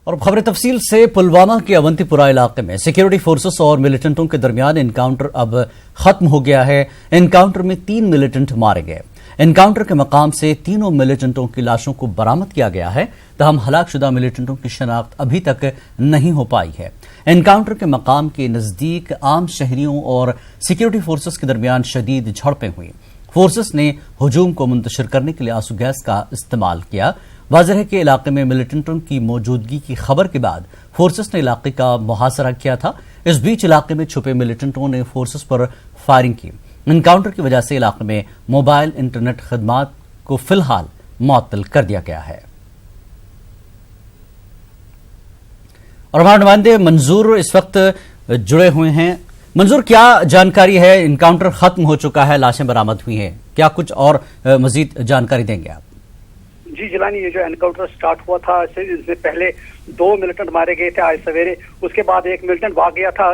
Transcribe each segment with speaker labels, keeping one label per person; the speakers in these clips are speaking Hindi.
Speaker 1: और खबर तफसील से पुलवामा के अवंतीपुरा इलाके में सिक्योरिटी फोर्सेस और मिलिटेंटों के दरमियान एनकाउंटर अब खत्म हो गया है। एनकाउंटर में 3 मिलिटेंट मारे गए। एनकाउंटर के मकाम से तीनों मिलिटेंटों की लाशों को बरामद किया गया है, तहम हलाकशुदा मिलिटेंटों की शनाख्त अभी तक नहीं हो पाई है। एनकाउंटर के मकाम के नजदीक आम शहरियों और सिक्योरिटी फोर्सेस के दरमियान शदीद झड़पें हुई। फोर्सेस ने हुजूम को मुंतशिर करने के लिए आंसू गैस का इस्तेमाल किया। वाज़ेह है कि इलाके में मिलिटेंटों की मौजूदगी की खबर के बाद फोर्सेस ने इलाके का मुहासरा किया था। इस बीच इलाके में छुपे मिलिटेंटों ने फोर्सेस पर फायरिंग की। एनकाउंटर की वजह से इलाके में मोबाइल इंटरनेट खदमात को फिलहाल मुअत्तल कर दिया गया है। और हमारे नुमाइंदे मंजूर इस वक्त जुड़े हुए हैं। मंजूर, क्या जानकारी है? एनकाउंटर खत्म हो चुका है, लाशें बरामद हुई हैं, क्या कुछ और मजीद जानकारी देंगे आप?
Speaker 2: जी जिलानी, ये जो एनकाउंटर स्टार्ट हुआ था इससे पहले 2 मिलिटेंट मारे गए थे आज सवेरे। उसके बाद एक मिलिटेंट भाग गया था,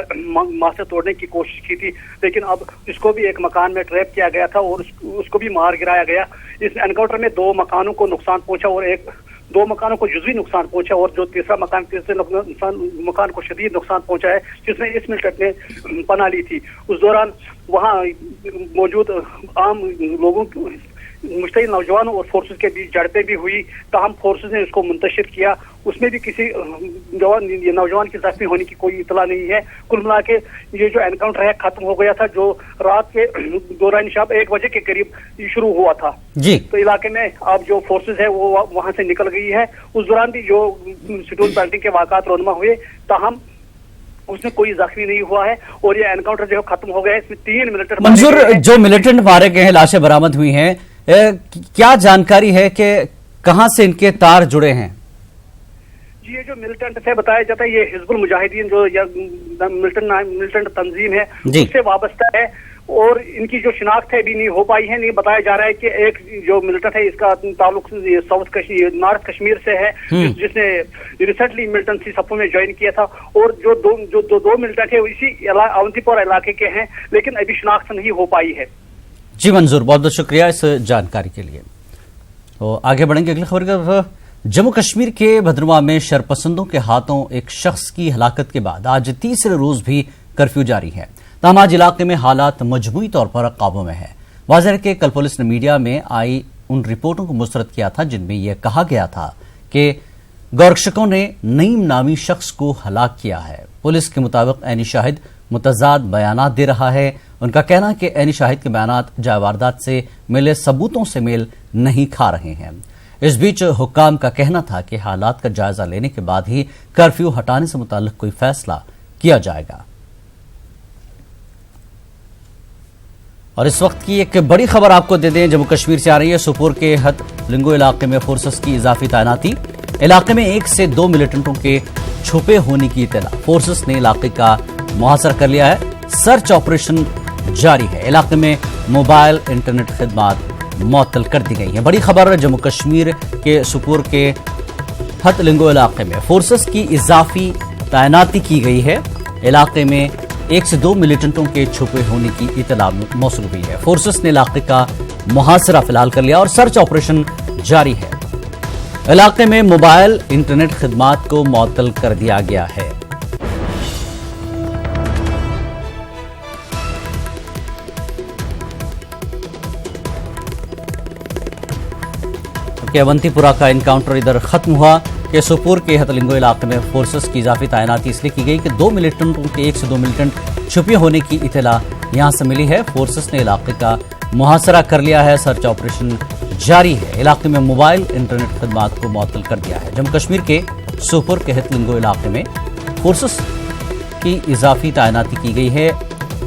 Speaker 2: मां से तोड़ने की कोशिश की थी, लेकिन अब इसको भी एक मकान में ट्रैप किया गया था और उसको भी मार गिराया गया। इस एनकाउंटर में 2 मकानों को नुकसान पहुंचा और 2 मकानों को जुज़वी नुकसान पहुंचा और जो तीसरे मकान को शदीद नुकसान पहुंचा है, जिसमें इस मिलिटेंट ने पनाह ली थी। उस दौरान वहां मौजूद आम लोगों मुश्तइल नौजवानों और फोर्सेस के बीच झड़पें भी हुई, ताहम फोर्सेस ने उसको मुंतशिर किया। उसमें भी किसी नौजवान की जख्मी होने की कोई इतला नहीं है। कुल मिला के ये जो एनकाउंटर है खत्म हो गया था, जो रात के दौरान शाम 1 बजे के करीब शुरू हुआ था
Speaker 1: जी।
Speaker 2: तो इलाके में अब जो फोर्सेस है वो वहां से निकल गई है। उस दौरान भी जो शेड्यूल पेल्टिंग के वाक़ात रोनमा हुए, ताहम उसमें कोई जख्मी नहीं हुआ है और ये एनकाउंटर जो खत्म हो गया है। इसमें 3 मिलिटेंट
Speaker 1: मंजूर, जो मिलिटेंट मारे गए हैं, लाशें बरामद हुई हैं, क्या जानकारी है कि कहां से इनके तार जुड़े हैं?
Speaker 2: जी, ये जो मिलिटेंट से बताया जाता है ये हिजबुल मुजाहिदीन जो मिलिटेंट तंजीम है उससे वाबस्ता है और इनकी जो शिनाख्त है भी नहीं हो पाई है। नहीं बताया जा रहा है कि एक जो मिलिटेंट है इसका ताल्लुक नॉर्थ कश्मीर से है, जिसने रिसेंटली मिलिटेंसी सफों में ज्वाइन किया था और जो दो मिलिटेंट है इसी अवंतीपुरा इलाके के हैं, लेकिन अभी शिनाख्त नहीं हो पाई है।
Speaker 1: जी मंजूर, बहुत बहुत शुक्रिया इस जानकारी के लिए। तो आगे बढ़ेंगे अगली खबर की तरफ। जम्मू कश्मीर के भद्रवा में शरपसंदों के हाथों एक शख्स की हलाकत के बाद आज तीसरे रोज भी कर्फ्यू जारी है। तमाम आज इलाके में हालात मजमूई तौर पर काबू में है। वाज़ेह है कि कल पुलिस ने मीडिया में आई उन रिपोर्टों को मुस्तरद किया था जिनमें यह कहा गया था कि गौरक्षकों ने नईम नामी शख्स को हलाक किया है। पुलिस के मुताबिक ऐनी शाहिद मुतजाद बयानात दे रहा है। उनका कहना है कि ऐनी शाहिद के बयानात जाए वारदात से मिले सबूतों से मेल नहीं खा रहे हैं। इस बीच हुक्काम का कहना था कि हालात का जायजा लेने के बाद ही कर्फ्यू हटाने से मुताल्लिक कोई फैसला किया जाएगा। और इस वक्त की एक बड़ी खबर आपको दे दें, जम्मू कश्मीर से आ रही है। सोपोर के हथलिंगो इलाके में फोर्सेस की इजाफी तैनाती। इलाके में 1 से 2 मिलिटेंटों के छुपे होने की इत्तला। फोर्सेस ने इलाके का मुहासरा कर लिया है। सर्च ऑपरेशन जारी है। इलाके में मोबाइल इंटरनेट खदमात मुअत्तल कर दी गई है। बड़ी खबर, जम्मू कश्मीर के सुपुर के हथलिंगो इलाके में फोर्सेस की इजाफी तैनाती की गई है। इलाके में 1 से 2 मिलिटेंटों के छुपे होने की इत्तला मौसूल हुई है। फोर्सेस ने इलाके का मुहासरा फिलहाल कर लिया और सर्च ऑपरेशन जारी है। इलाके में मोबाइल इंटरनेट खदमात को मुअत्तल कर दिया गया है। अवंतीपुरा का एनकाउंटर इधर खत्म हुआ कि सोपोर के हथलिंगो इलाके में फोर्सेस की इजाफी तैनाती इसलिए की गई कि 2 मिलिटेंटों के 1 से 2 मिलिटेंट छुपे होने की इत्तला यहां से मिली है। फोर्सेस ने इलाके का मुहासरा कर लिया है। सर्च ऑपरेशन जारी है। इलाके में मोबाइल इंटरनेट खदमात को मुअत्तल कर दिया है। जम्मू कश्मीर के सोपोर के हथलिंगो इलाके में फोर्सेस की इजाफी तैनाती की गई है।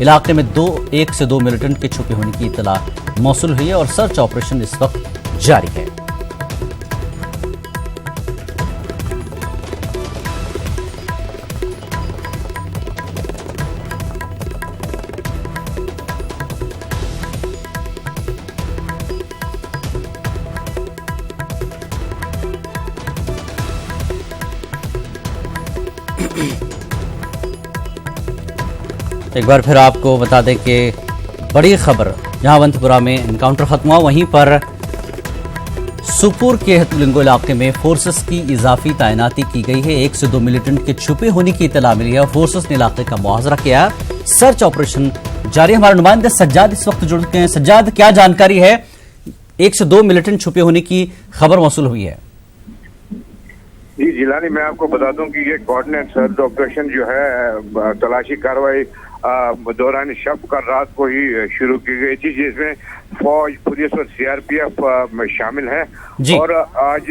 Speaker 1: इलाके में 1 से 2 मिलिटेंट के छुपे होने की इत्तला मौसूल हुई है और सर्च ऑपरेशन इस वक्त जारी है। एक बार फिर आपको बता दें कि बड़ी खबर, जहां अवंतीपुरा में एनकाउंटर खत्म हुआ, वहीं पर सुपुर के हतुलिंगो इलाके में फोर्सेस की इजाफी तैनाती की गई है। 1 से 2 मिलिटेंट के छुपे होने की इतला मिली है। फोर्सेस ने इलाके का मुआवजा किया। सर्च ऑपरेशन जारी। हमारे नुमाइंदे सज्जाद इस वक्त जुड़ गए हैं। सज्जाद, क्या जानकारी है? 1 से 2 मिलिटेंट छुपे होने की खबर मौसूल हुई है।
Speaker 3: जी जिलानी, मैं आपको बता दूं कि ये कोऑर्डिनेट सर्च ऑपरेशन जो है तलाशी कार्रवाई दौरान शब का रात को ही शुरू की गई थी, जिसमें फौज, पुलिस और सीआरपीएफ शामिल है। और आज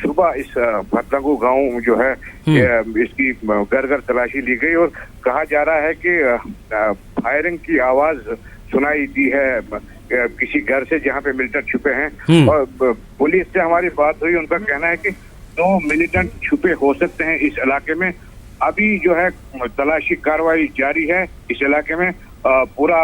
Speaker 3: सुबह इस फतलंगू गांव जो है इसकी घर घर तलाशी ली गई और कहा जा रहा है कि फायरिंग की आवाज सुनाई दी है किसी घर से जहां पे मिलिटेंट छुपे हैं। और पुलिस से हमारी बात हुई, उनका कहना है कि 2 मिलिटेंट छुपे हो सकते हैं इस इलाके में। अभी जो है तलाशी कार्रवाई जारी है इस इलाके में। पूरा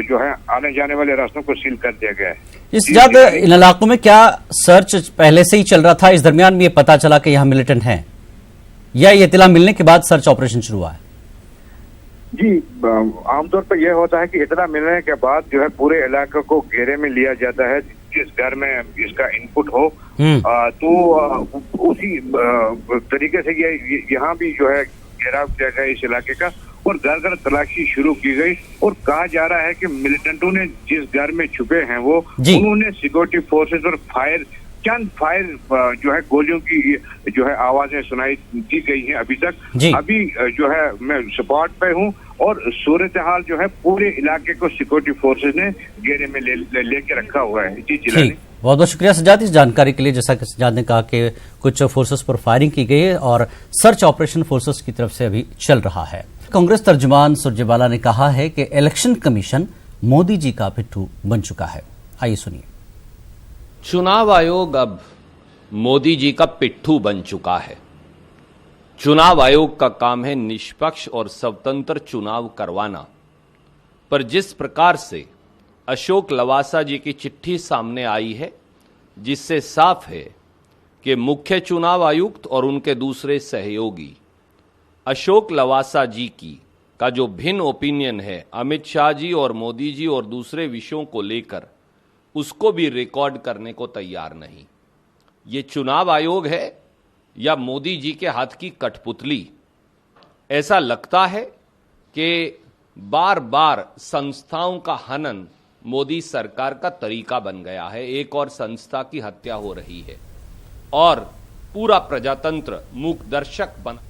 Speaker 3: जो है आने जाने वाले रास्तों को सील कर दिया गया है।
Speaker 1: इस ज्यादा इन इलाकों में क्या सर्च पहले से ही चल रहा था? इस दरमियान में ये पता चला कि यहाँ मिलिटेंट हैं, या ये इत्तला मिलने के बाद सर्च ऑपरेशन शुरू हुआ है?
Speaker 3: जी, आमतौर पर यह होता है कि इतना मिलने के बाद जो है पूरे इलाके को घेरे में लिया जाता है। जिस घर में इसका इनपुट हो तो उसी तरीके से ये यहाँ भी जो है घेराव किया गया इस इलाके का और घर घर तलाशी शुरू की गई। और कहा जा रहा है कि मिलिटेंटों ने जिस घर में छुपे हैं वो उन्होंने सिक्योरिटी फोर्सेस और चंद फायर जो है गोलियों की जो है आवाजें सुनाई दी गई हैं अभी तक। अभी जो है मैं स्पॉट पे हूँ और सूरत हाल जो है पूरे इलाके को सिक्योरिटी फोर्सेस ने घेरे में लेके रखा हुआ है। जी जिलानी,
Speaker 1: बहुत बहुत शुक्रिया सज्जाद इस जानकारी के लिए। जैसा कि सज्जाद ने कहा कि कुछ फोर्सेस पर फायरिंग की गई है और सर्च ऑपरेशन फोर्सेस की तरफ से अभी चल रहा है। कांग्रेस तर्जुमान सुरजेवाला ने कहा है कि इलेक्शन कमीशन मोदी जी का पिट्ठू बन चुका है। आइए सुनिए।
Speaker 4: चुनाव आयोग अब मोदी जी का पिट्ठू बन चुका है। चुनाव आयोग का काम है निष्पक्ष और स्वतंत्र चुनाव करवाना, पर जिस प्रकार से अशोक लवासा जी की चिट्ठी सामने आई है, जिससे साफ है कि मुख्य चुनाव आयुक्त और उनके दूसरे सहयोगी अशोक लवासा जी का जो भिन्न ओपिनियन है अमित शाह जी और मोदी जी और दूसरे विषयों को लेकर, उसको भी रिकॉर्ड करने को तैयार नहीं। ये चुनाव आयोग है या मोदी जी के हाथ की कठपुतली? ऐसा लगता है कि बार बार संस्थाओं का हनन मोदी सरकार का तरीका बन गया है। एक और संस्था की हत्या हो रही है और पूरा प्रजातंत्र मूक दर्शक बना।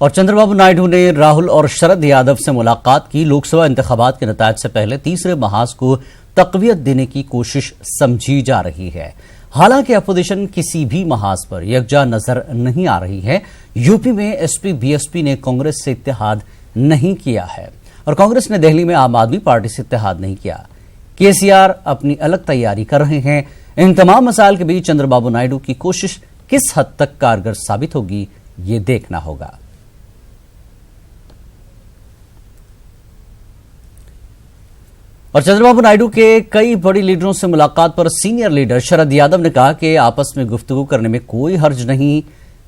Speaker 1: और चंद्रबाबू नायडू ने राहुल और शरद यादव से मुलाकात की। लोकसभा इंतखाबात के नतायज से पहले तीसरे महाज को तकवियत देने की कोशिश समझी जा रही है। हालांकि अपोजिशन किसी भी महाज पर यकजा नजर नहीं आ रही है। यूपी में एसपी बीएसपी ने कांग्रेस से इत्तेहाद नहीं किया है और कांग्रेस ने दिल्ली में आम आदमी पार्टी से इत्तेहाद नहीं किया। केसीआर अपनी अलग तैयारी कर रहे हैं। इन तमाम मसाइल के बीच चंद्रबाबू नायडू की कोशिश किस हद तक कारगर साबित होगी, ये देखना होगा। और चंद्रबाबू नायडू के कई बड़ी लीडरों से मुलाकात पर सीनियर लीडर शरद यादव ने कहा कि आपस में गुफ्तगू करने में कोई हर्ज नहीं।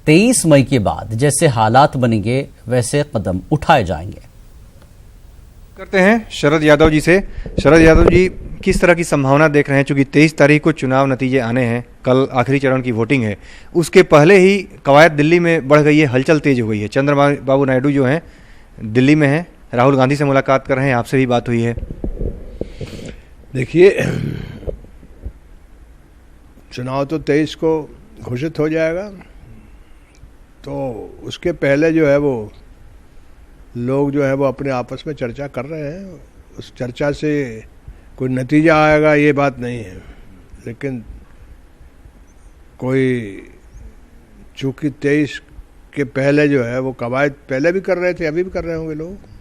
Speaker 1: 23 मई के बाद जैसे हालात बनेंगे वैसे कदम उठाए जाएंगे।
Speaker 5: करते हैं शरद यादव जी से। शरद यादव जी, किस तरह की संभावना देख रहे हैं? चूंकि 23 तारीख को चुनाव नतीजे आने हैं, कल आखिरी चरण की वोटिंग है, उसके पहले ही कवायद दिल्ली में बढ़ गई है, हलचल तेज हो गई है। चंद्रबाबू नायडू जो हैं दिल्ली में हैं, राहुल गांधी से मुलाकात कर रहे हैं, आपसे भी बात हुई है।
Speaker 6: देखिए, चुनाव तो 23 को घोषित हो जाएगा, तो उसके पहले जो है वो लोग जो है वो अपने आपस में चर्चा कर रहे हैं। उस चर्चा से कोई नतीजा आएगा ये बात नहीं है, लेकिन कोई चूँकि 23 के पहले जो है वो कवायद पहले भी कर रहे थे, अभी भी कर रहे होंगे लोग।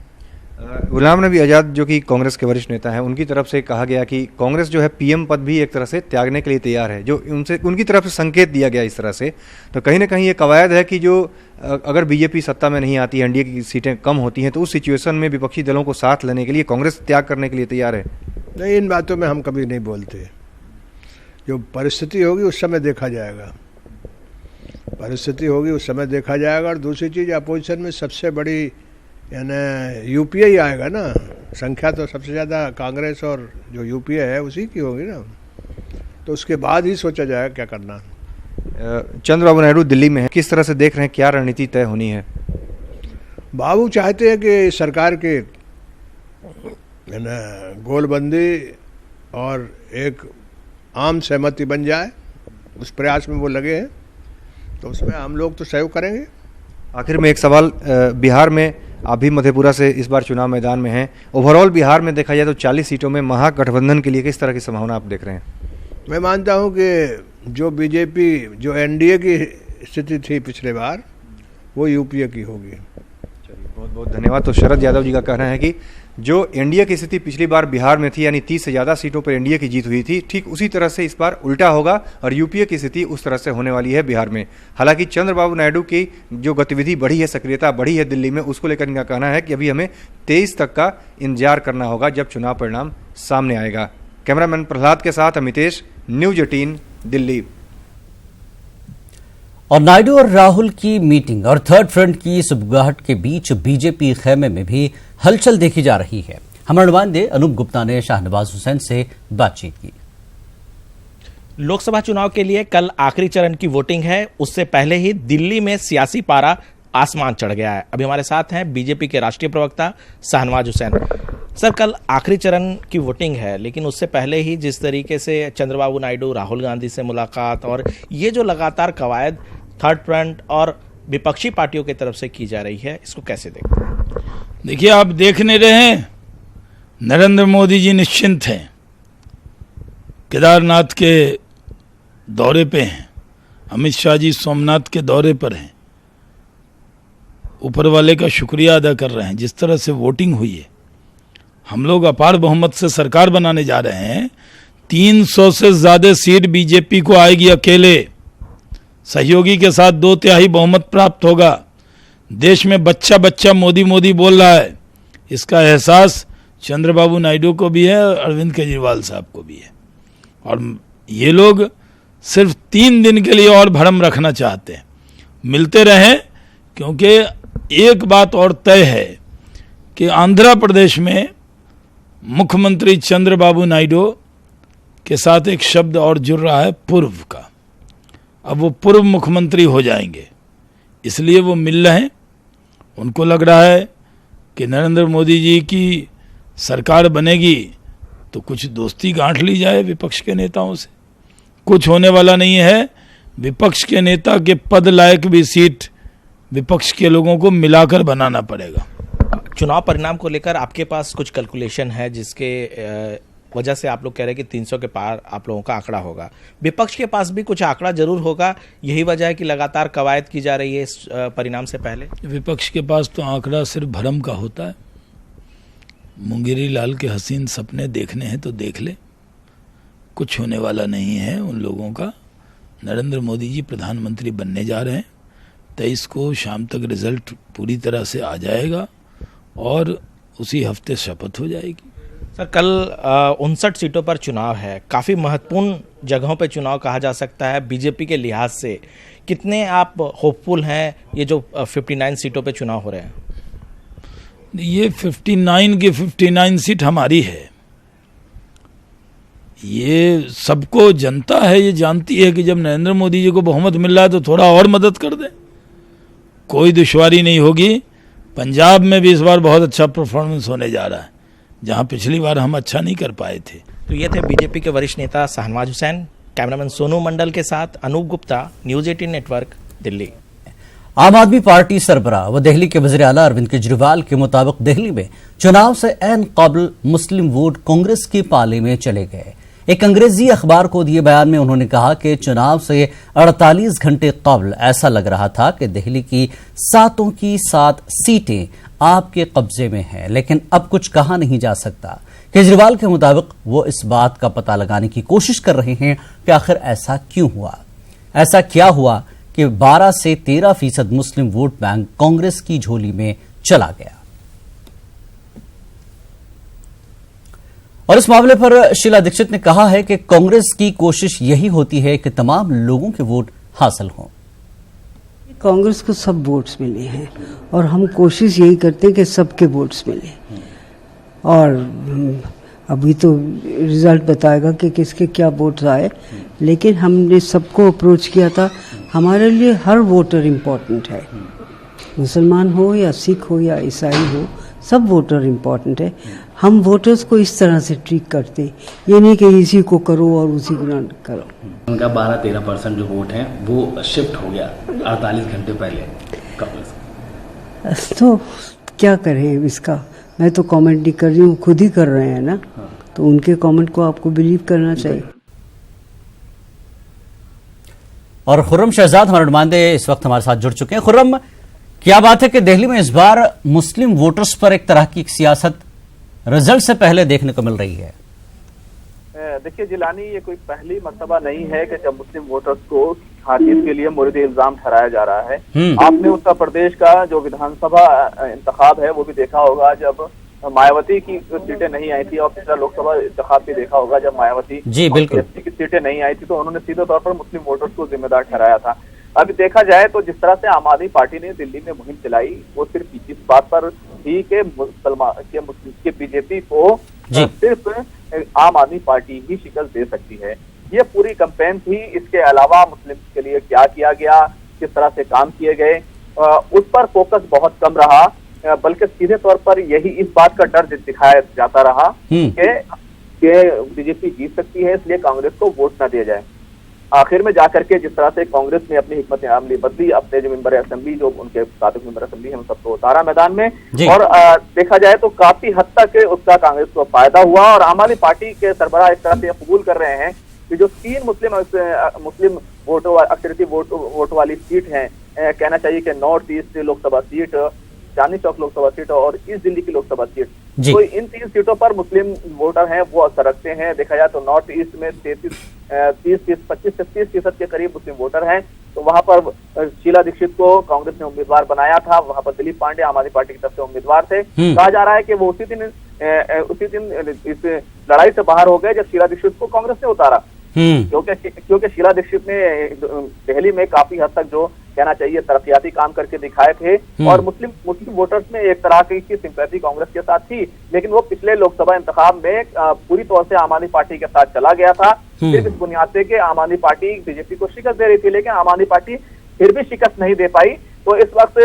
Speaker 5: गुलाम नबी आज़ाद जो कि कांग्रेस के वरिष्ठ नेता हैं, उनकी तरफ से कहा गया कि कांग्रेस जो है पीएम पद भी एक तरह से त्यागने के लिए तैयार है, जो उनकी तरफ से संकेत दिया गया इस तरह से। तो कहीं ना कहीं ये कवायद है कि जो अगर बीजेपी सत्ता में नहीं आती, एनडीए की सीटें कम होती हैं, तो उस सिचुएशन में विपक्षी दलों को साथ लेने के लिए कांग्रेस त्याग करने के लिए तैयार है।
Speaker 6: नहीं, इन बातों में हम कभी नहीं बोलते। जो परिस्थिति होगी उस समय देखा जाएगा, परिस्थिति होगी उस समय देखा जाएगा। और दूसरी चीज़, अपोजिशन में सबसे बड़ी यानी यूपीए ही आएगा ना, संख्या तो सबसे ज़्यादा कांग्रेस और जो यूपीए है उसी की होगी ना। तो उसके बाद ही सोचा जाएगा क्या करना।
Speaker 5: चंद्रबाबू नायडू दिल्ली में है, किस तरह से देख रहे हैं, क्या रणनीति तय होनी है?
Speaker 6: बाबू चाहते हैं कि सरकार के गोलबंदी और एक आम सहमति बन जाए, उस प्रयास में वो लगे हैं, तो उसमें हम लोग तो सहयोग करेंगे।
Speaker 5: आखिर में एक सवाल, बिहार में आप भी मधेपुरा से इस बार चुनाव मैदान में हैं, ओवरऑल बिहार में देखा जाए तो 40 सीटों में महागठबंधन के लिए किस तरह की संभावना आप देख रहे हैं?
Speaker 6: मैं मानता हूं कि जो बीजेपी, जो एनडीए की स्थिति थी पिछले बार, वो यूपीए की होगी।
Speaker 5: चलिए, बहुत बहुत धन्यवाद। तो शरद यादव जी का कहना है कि जो एनडीए की स्थिति पिछली बार बिहार में थी, यानी 30 से ज़्यादा सीटों पर एनडीए की जीत हुई थी, ठीक उसी तरह से इस बार उल्टा होगा और यूपीए की स्थिति उस तरह से होने वाली है बिहार में। हालांकि चंद्रबाबू नायडू की जो गतिविधि बढ़ी है, सक्रियता बढ़ी है दिल्ली में, उसको लेकर इनका कहना है कि अभी हमें 23 तक का इंतजार करना होगा जब चुनाव परिणाम सामने आएगा। कैमरामैन प्रहलाद के साथ अमितेश, न्यूज 18 दिल्ली।
Speaker 1: और नायडू और राहुल की मीटिंग और थर्ड फ्रंट की सुबगाहट के बीच बीजेपी खेमे में भी हलचल देखी जा रही है। हमारे नुमाइंदे अनूप गुप्ता ने शाहनवाज हुसैन से बातचीत की।
Speaker 7: लोकसभा चुनाव के लिए कल आखिरी चरण की वोटिंग है, उससे पहले ही दिल्ली में सियासी पारा आसमान चढ़ गया है। अभी हमारे साथ हैं बीजेपी के राष्ट्रीय प्रवक्ता शाहनवाज हुसैन। सर, कल आखिरी चरण की वोटिंग है, लेकिन उससे पहले ही जिस तरीके से चंद्रबाबू नायडू, राहुल गांधी से मुलाकात और ये जो लगातार कवायद थर्ड फ्रंट और विपक्षी पार्टियों की तरफ से की जा रही है, इसको कैसे देखते हैं?
Speaker 8: देखिए, आप देख नहीं रहे हैं, नरेंद्र मोदी जी निश्चिंत हैं, केदारनाथ के दौरे पे हैं, अमित शाह जी सोमनाथ के दौरे पर हैं, ऊपर वाले का शुक्रिया अदा कर रहे हैं। जिस तरह से वोटिंग हुई है, हम लोग अपार बहुमत से सरकार बनाने जा रहे हैं। 300 से ज्यादा सीट बीजेपी को आएगी, अकेले सहयोगी के साथ 2/3 बहुमत प्राप्त होगा। देश में बच्चा बच्चा मोदी मोदी बोल रहा है, इसका एहसास चंद्रबाबू नायडू को भी है और अरविंद केजरीवाल साहब को भी है। और ये लोग सिर्फ 3 दिन के लिए और भरम रखना चाहते हैं, मिलते रहें, क्योंकि एक बात और तय है कि आंध्र प्रदेश में मुख्यमंत्री चंद्रबाबू नायडू के साथ एक शब्द और जुड़ रहा है, पूर्व का। अब वो पूर्व मुख्यमंत्री हो जाएंगे, इसलिए वो मिल रहे हैं। उनको लग रहा है कि नरेंद्र मोदी जी की सरकार बनेगी तो कुछ दोस्ती गांठ ली जाए विपक्ष के नेताओं से। कुछ होने वाला नहीं है, विपक्ष के नेता के पद लायक भी सीट विपक्ष के लोगों को मिलाकर बनाना पड़ेगा।
Speaker 7: चुनाव परिणाम को लेकर आपके पास कुछ कैलकुलेशन है, जिसके वजह से आप लोग कह रहे हैं कि 300 के पार आप लोगों का आंकड़ा होगा। विपक्ष के पास भी कुछ आंकड़ा जरूर होगा, यही वजह है कि लगातार कवायद की जा रही है इस परिणाम से पहले।
Speaker 8: विपक्ष के पास तो आंकड़ा सिर्फ भरम का होता है। मुंगेरी लाल के हसीन सपने देखने हैं तो देख ले, कुछ होने वाला नहीं है उन लोगों का। नरेंद्र मोदी जी प्रधानमंत्री बनने जा रहे हैं, 23 को शाम तक रिजल्ट पूरी तरह से आ जाएगा और उसी हफ्ते शपथ हो जाएगी।
Speaker 7: सर, कल 59 सीटों पर चुनाव है, काफ़ी महत्वपूर्ण जगहों पर चुनाव कहा जा सकता है बीजेपी के लिहाज से। कितने आप होपफुल हैं ये जो 59 सीटों पर चुनाव हो रहे हैं?
Speaker 8: ये 59 की 59 सीट हमारी है, ये सबको जनता है, ये जानती है कि जब नरेंद्र मोदी जी को बहुमत मिल रहा है तो थोड़ा और मदद कर दें, कोई दुश्वारी नहीं होगी। पंजाब में भी इस बार बहुत अच्छा परफॉर्मेंस होने जा रहा है, जहां पिछली बार हम अच्छा नहीं कर पाए थे।
Speaker 7: तो ये थे बीजेपी के वरिष्ठ नेता शाहनवाज हुसैन। कैमरामैन सोनू मंडल के साथ अनूप गुप्ता, न्यूज 18 नेटवर्क, दिल्ली।
Speaker 1: आम आदमी पार्टी सरबराह व दिल्ली के वज़ीर आला अरविंद केजरीवाल के मुताबिक दिल्ली में चुनाव से ऐन काबिल मुस्लिम वोट कांग्रेस के पाले में चले गए। एक अंग्रेजी अखबार को दिए बयान में उन्होंने कहा कि चुनाव से 48 घंटे कबल ऐसा लग रहा था कि दिल्ली की 7 की 7 सीटें आपके कब्जे में हैं, लेकिन अब कुछ कहा नहीं जा सकता। केजरीवाल के मुताबिक वो इस बात का पता लगाने की कोशिश कर रहे हैं कि आखिर ऐसा क्यों हुआ, ऐसा क्या हुआ कि 12 से 13% मुस्लिम वोट बैंक कांग्रेस की झोली में चला गया। और इस मामले पर शीला दीक्षित ने कहा है कि कांग्रेस की कोशिश यही होती है कि तमाम लोगों के वोट हासिल हों।
Speaker 9: कांग्रेस को सब वोट्स मिले हैं और हम कोशिश यही करते हैं कि सबके वोट्स मिले। और अभी तो रिजल्ट बताएगा कि किसके क्या वोट्स आए, लेकिन हमने सबको अप्रोच किया था। हमारे लिए हर वोटर इम्पोर्टेंट है, मुसलमान हो या सिख हो या ईसाई हो, सब वोटर इम्पोर्टेंट है। हम वोटर्स को इस तरह से ट्रीट करते हैं, ये नहीं कि इसी को करो और उसी को ना करो।
Speaker 10: उनका 12-13% जो वोट है वो शिफ्ट हो गया 48 घंटे पहले कांग्रेस।
Speaker 9: तो क्या करें इसका, मैं तो कमेंट नहीं कर रही हूँ, खुद ही कर रहे हैं ना, तो उनके कमेंट को आपको बिलीव करना चाहिए।
Speaker 1: और खुर्रम शहजाद हमारे नुमाइंदे इस वक्त हमारे साथ जुड़ चुके हैं। खुर्रम, क्या बात है कि दिल्ली में इस बार मुस्लिम वोटर्स पर एक तरह की सियासत रिजल्ट से पहले देखने को मिल रही है?
Speaker 11: देखिए जिलानी, ये कोई पहली मर्तबा नहीं है कि जब मुस्लिम वोटर्स को हारियत के लिए मुर्द इल्जाम ठहराया जा रहा है। आपने उत्तर प्रदेश का जो विधानसभा इंतखाब है वो भी देखा होगा, जब मायावती की सीटें नहीं आई थी, और पिछला लोकसभा इंतखाब भी देखा होगा जब मायावती
Speaker 1: जी बिल्कुल
Speaker 11: की सीटें नहीं आई थी, तो उन्होंने सीधे तौर पर मुस्लिम वोटर्स को जिम्मेदार ठहराया था। अभी देखा जाए तो जिस तरह से आम आदमी पार्टी ने दिल्ली में मुहिम चलाई, वो सिर्फ इस बात पर थी कि मुसलमान के बीजेपी को सिर्फ आम आदमी पार्टी ही शिकस्त दे सकती है। ये पूरी कैंपेन थी। इसके अलावा मुस्लिम के लिए क्या किया गया, किस तरह से काम किए गए, उस पर फोकस बहुत कम रहा, बल्कि सीधे तौर पर यही इस बात का डर दिखाया जाता रहा कि बीजेपी जीत सकती है, इसलिए कांग्रेस को वोट न दिया जाए। आखिर में जाकर के जिस तरह से कांग्रेस ने अपनी हिकमत अमली बदली, अपने जो मेंबर असेंबली, जो उनके साथ मेंबर असेंबली है, उन सबको उतारा मैदान में, और देखा जाए तो काफी हद तक उसका कांग्रेस को फायदा हुआ। और आम आदमी पार्टी के सरबराह इस तरह से कबूल कर रहे हैं कि जो 3 मुस्लिम वोटों अक्सरियती वोट वाली सीट है, कहना चाहिए कि north east Lok Sabha seat, Chandni Chowk Lok Sabha seat और ईस्ट दिल्ली की लोकसभा सीट, तो इन 3 सीटों पर मुस्लिम वोटर हैं वो असर रखते हैं। देखा जाए तो नॉर्थ ईस्ट में 25 से 30% के करीब मुस्लिम वोटर हैं, तो वहां पर शीला दीक्षित को कांग्रेस ने उम्मीदवार बनाया था, वहां पर दिलीप पांडे आम आदमी पार्टी की तरफ से उम्मीदवार थे। कहा जा रहा है कि वो उसी दिन इस लड़ाई से बाहर हो गए जब शीला दीक्षित को कांग्रेस ने उतारा, क्योंकि शीला दीक्षित ने दिल्ली में काफी हद तक जो कहना चाहिए तरक्याती काम करके दिखाए थे, और मुस्लिम वोटर्स में एक तरह की सिंपैथी कांग्रेस के साथ थी, लेकिन वो पिछले लोकसभा इंतखाब में पूरी तौर से आम आदमी पार्टी के साथ चला गया था, सिर्फ इस बुनियाद से कि आम आदमी पार्टी बीजेपी को शिकस्त दे रही थी, लेकिन आम आदमी पार्टी फिर भी शिकस्त नहीं दे पाई। तो इस वक्त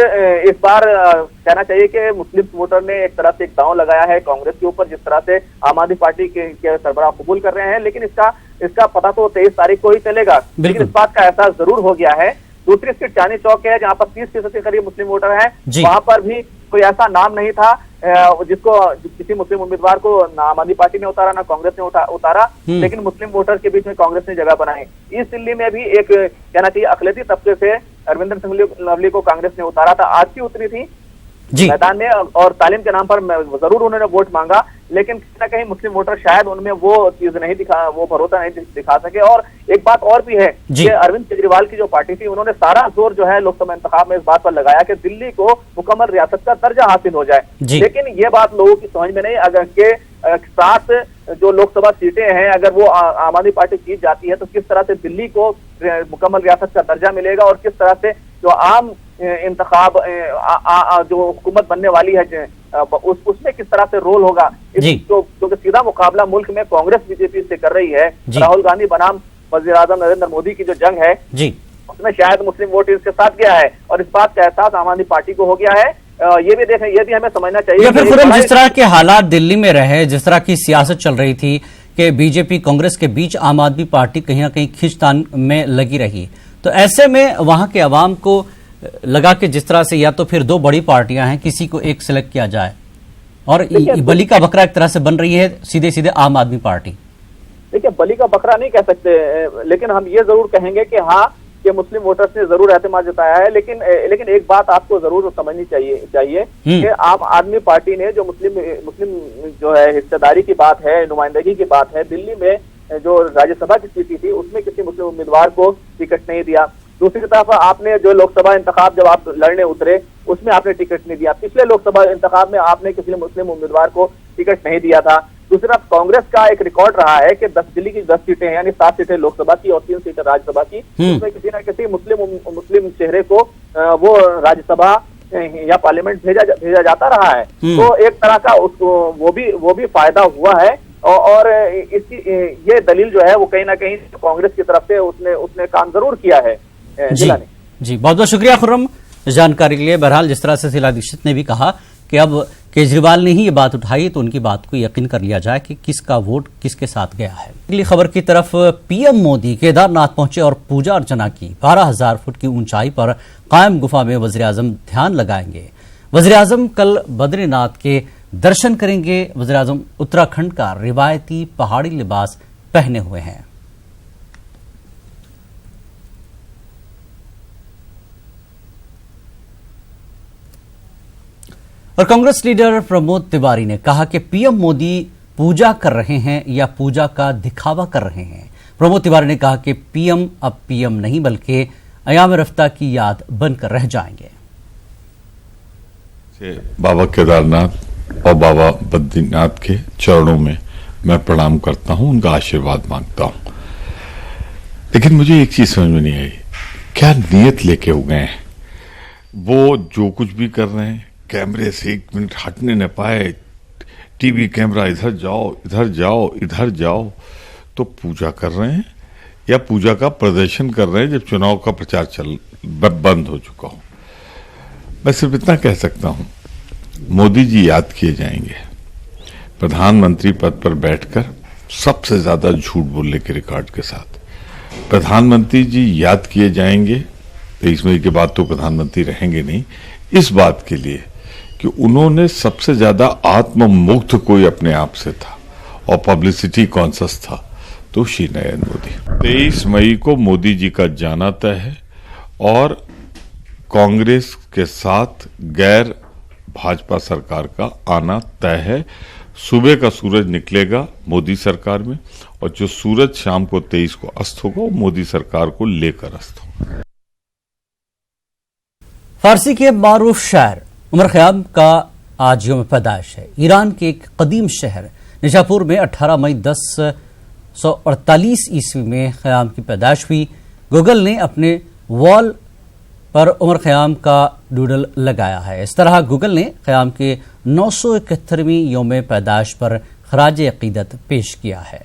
Speaker 11: इस बार कहना चाहिए कि मुस्लिम वोटर ने एक तरह से एक दांव लगाया है कांग्रेस के ऊपर, जिस तरह से आम आदमी पार्टी के सरबराह कबूल कर रहे हैं, लेकिन इसका पता तो 23 तारीख को ही चलेगा। लेकिन इस बात का एहसास जरूर हो गया है। दूसरी सीट चांदनी चौक है, जहां पर 30% के करीब मुस्लिम वोटर हैं, वहां पर भी कोई ऐसा नाम नहीं था जिसको किसी मुस्लिम उम्मीदवार को ना आम आदमी पार्टी ने उतारा ना कांग्रेस ने उतारा, लेकिन मुस्लिम वोटर के बीच में कांग्रेस ने जगह बनाई। ईस्ट दिल्ली में भी एक कहना चाहिए अकलियती तबके से अरविंदर सिंह लवली को कांग्रेस ने उतारा था, आज की उतरी थी मैदान में, और तालीम के नाम पर जरूर उन्होंने वोट मांगा, लेकिन कहीं ना कहीं मुस्लिम वोटर शायद उनमें वो चीज नहीं दिखा, वो भरोसा नहीं दिखा सके। और एक बात और भी है कि अरविंद केजरीवाल की जो पार्टी थी, उन्होंने सारा जोर जो है लोकसभा इंतखाब में इस बात पर लगाया कि दिल्ली को मुकम्मल रियासत का दर्जा हासिल हो जाए, लेकिन ये बात लोगों की समझ में नहीं। अगर के 7 जो लोकसभा सीटें हैं, अगर वो आम आदमी पार्टी जीत जाती है, तो किस तरह से दिल्ली को मुकम्मल रियासत का दर्जा मिलेगा, और किस तरह से जो आम इंतखाब जो हुकूमत बनने वाली है उसमें किस तरह से रोल होगा। क्योंकि सीधा मुकाबला मुल्क में कांग्रेस बीजेपी से कर रही है, राहुल गांधी बनाम वजीर आजम नरेंद्र मोदी की जो जंग है उसमें शायद मुस्लिम वोट इसके साथ गया है, और इस बात का एहसास आम आदमी पार्टी को हो गया है। ये भी देखें, ये भी हमें समझना चाहिए।
Speaker 1: फिर खुर्रम, जिस तरह के हालात दिल्ली में रहे, जिस तरह की सियासत चल रही थी कि बीजेपी कांग्रेस के बीच आम आदमी पार्टी कहीं ना कहीं खींचतान में लगी रही, तो ऐसे में वहां के अवाम को लगा कि जिस तरह से या तो फिर 2 बड़ी पार्टियां हैं, किसी को एक सिलेक्ट किया जाए, और बली का बकरा एक तरह से बन रही है सीधे सीधे आम आदमी पार्टी।
Speaker 11: देखिए, बली का बकरा नहीं कह सकते, लेकिन हम ये जरूर कहेंगे कि हाँ, कि मुस्लिम वोटर्स ने जरूर एतमाद जताया है, लेकिन एक बात आपको जरूर समझनी चाहिए कि आम आदमी पार्टी ने जो मुस्लिम जो है हिस्सेदारी की बात है, नुमाइंदगी की बात है, दिल्ली में जो राज्यसभा की सीट थी उसमें किसी मुस्लिम उम्मीदवार को टिकट नहीं दिया। दूसरी तरफ आपने जो लोकसभा इंतखाब जब आप लड़ने उतरे उसमें आपने टिकट नहीं दिया, पिछले लोकसभा इंतखाब में आपने किसी मुस्लिम उम्मीदवार को टिकट नहीं दिया था। दूसरी तरफ कांग्रेस का एक रिकॉर्ड रहा है कि दिल्ली की 10 सीटें हैं, यानी 7 सीटें लोकसभा की और 3 सीटें राज्यसभा की, उसमें किसी न किसी मुस्लिम चेहरे को वो राज्यसभा या पार्लियामेंट भेजा जाता रहा है। तो एक तरह का उसको वो भी फायदा हुआ है और इसकी ये दलील जो है वो कहीं ना कहीं कांग्रेस की तरफ से उसने काम जरूर किया है जिलानी।
Speaker 1: जी बहुत बहुत शुक्रिया खुर्रम जानकारी के लिए। बहरहाल जिस तरह से जिला दीक्षित ने भी कहा कि अब केजरीवाल ने ही ये बात उठाई तो उनकी बात को यकीन कर लिया जाए कि किसका वोट किसके साथ गया है। अगली खबर की तरफ पीएम मोदी केदारनाथ पहुंचे और पूजा अर्चना की। 12,000 फुट की ऊंचाई पर कायम गुफा में वज़ीर आज़म ध्यान लगाएंगे। वज़ीर आज़म कल बद्रीनाथ के दर्शन करेंगे। वज़ीर आज़म उत्तराखंड का रिवायती पहाड़ी लिबास पहने हुए हैं। और कांग्रेस लीडर प्रमोद तिवारी ने कहा कि पीएम मोदी पूजा कर रहे हैं या पूजा का दिखावा कर रहे हैं। प्रमोद तिवारी ने कहा कि पीएम अब पीएम नहीं बल्कि अयाम रफ्ता की याद बनकर रह जाएंगे।
Speaker 12: बाबा केदारनाथ और बाबा बद्रीनाथ के चरणों में मैं प्रणाम करता हूं, उनका आशीर्वाद मांगता हूं। लेकिन मुझे एक चीज समझ में नहीं आई, क्या नीयत लेके हो गए हैं? वो जो कुछ भी कर रहे हैं, कैमरे से 1 मिनट हटने न पाए, टीवी कैमरा इधर जाओ इधर जाओ इधर जाओ, तो पूजा कर रहे हैं या पूजा का प्रदर्शन कर रहे हैं जब चुनाव का प्रचार बंद हो चुका हो। मैं सिर्फ इतना कह सकता हूं, मोदी जी याद किए जाएंगे प्रधानमंत्री पद पर बैठकर सबसे ज्यादा झूठ बोलने के रिकॉर्ड के साथ। प्रधानमंत्री जी याद किए जाएंगे, 23 मई के बाद तो प्रधानमंत्री रहेंगे नहीं, इस बात के लिए कि उन्होंने सबसे ज्यादा आत्ममुग्ध कोई अपने आप से था और पब्लिसिटी कॉन्शियस था, तो श्री नरेंद्र मोदी। 23 मई को मोदी जी का जाना तय है और कांग्रेस के साथ गैर भाजपा सरकार का आना तय है। सुबह का सूरज निकलेगा मोदी सरकार में और जो सूरज शाम को 23 को अस्त होगा वो मोदी सरकार को लेकर अस्त होगा।
Speaker 1: फारसी के मारूफ शायर उमर खयाम का आज यौम पैदाइश है। ईरान के एक कदीम शहर निशापुर में 18 मई 1048 ईस्वी में खयाम की पैदाइश हुई। गूगल ने अपने वॉल पर उमर खयाम का डूडल लगाया है। इस तरह गूगल ने खयाम के 971वीं यौम पैदाइश पर खराज अकीदत पेश किया है।